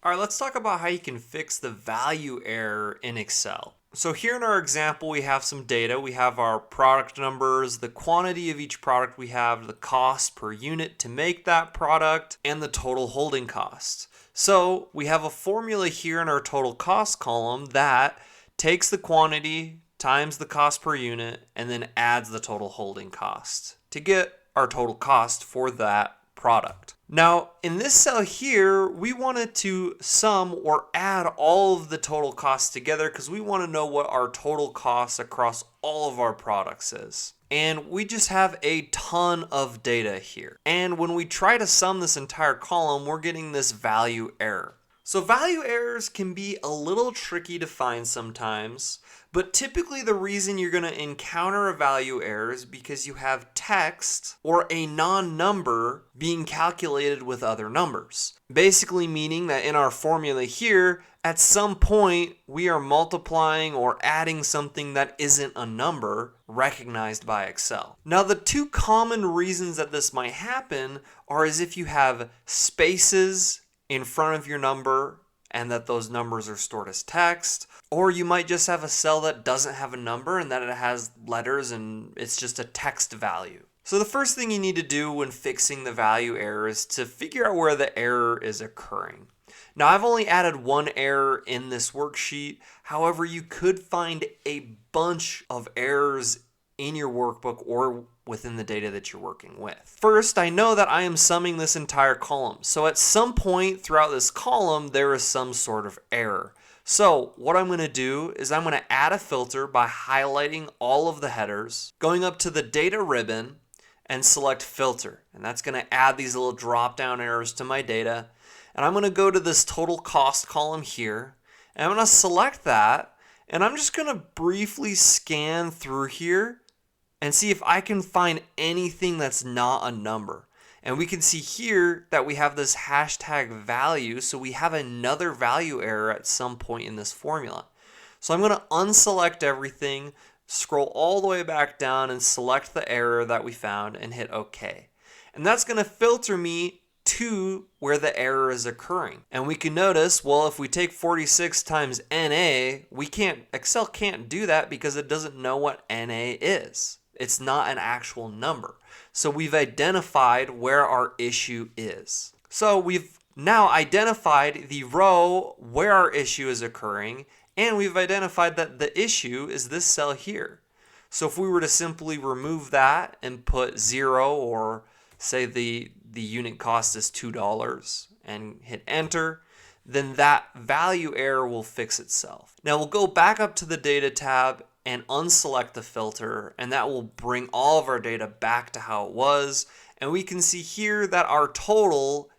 All right, let's talk about how you can fix the value error in Excel. So here in our example, we have some data. We have our product numbers, the quantity of each product we have, the cost per unit to make that product, and the total holding cost. So we have a formula here in our total cost column that takes the quantity times the cost per unit and then adds the total holding cost to get our total cost for that product. Now, in this cell here, we wanted to sum or add all of the total costs together because we want to know what our total cost across all of our products is. And we just have a ton of data here. And when we try to sum this entire column, we're getting this value error. So value errors can be a little tricky to find sometimes, but typically the reason you're going to encounter a value error is because you have text or a non-number being calculated with other numbers. Basically meaning that in our formula here, at some point we are multiplying or adding something that isn't a number recognized by Excel. Now the two common reasons that this might happen are as if you have spaces in front of your number and that those numbers are stored as text, or you might just have a cell that doesn't have a number and that it has letters and it's just a text value. So the first thing you need to do when fixing the value error is to figure out where the error is occurring. Now I've only added one error in this worksheet. However, you could find a bunch of errors in your workbook or within the data that you're working with. First, I know that I am summing this entire column. So at some point throughout this column, there is some sort of error. So what I'm going to do is I'm going to add a filter by highlighting all of the headers, going up to the data ribbon and select filter. And that's going to add these little drop down arrows to my data. And I'm going to go to this total cost column here. And I'm going to select that. And I'm just going to briefly scan through here and see if I can find anything that's not a number. And we can see here that we have this hashtag value, so we have another value error at some point in this formula. So I'm going to unselect everything, scroll all the way back down and select the error that we found and hit OK. And that's going to filter me to where the error is occurring. And we can notice, well, if we take 46 times NA, Excel can't do that because it doesn't know what NA is. It's not an actual number. So we've identified where our issue is. So we've now identified the row where our issue is occurring, and we've identified that the issue is this cell here. So if we were to simply remove that and put 0, or say the unit cost is $2 and hit enter, then that value error will fix itself. Now we'll go back up to the data tab and unselect the filter, and that will bring all of our data back to how it was. And we can see here that our total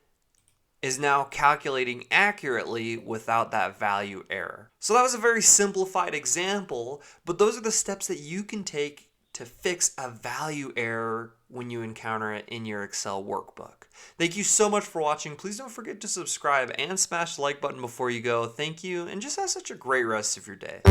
is now calculating accurately without that value error. So that was a very simplified example, but those are the steps that you can take to fix a value error when you encounter it in your Excel workbook. Thank you so much for watching. Please don't forget to subscribe and smash the like button before you go. Thank you, and just have such a great rest of your day.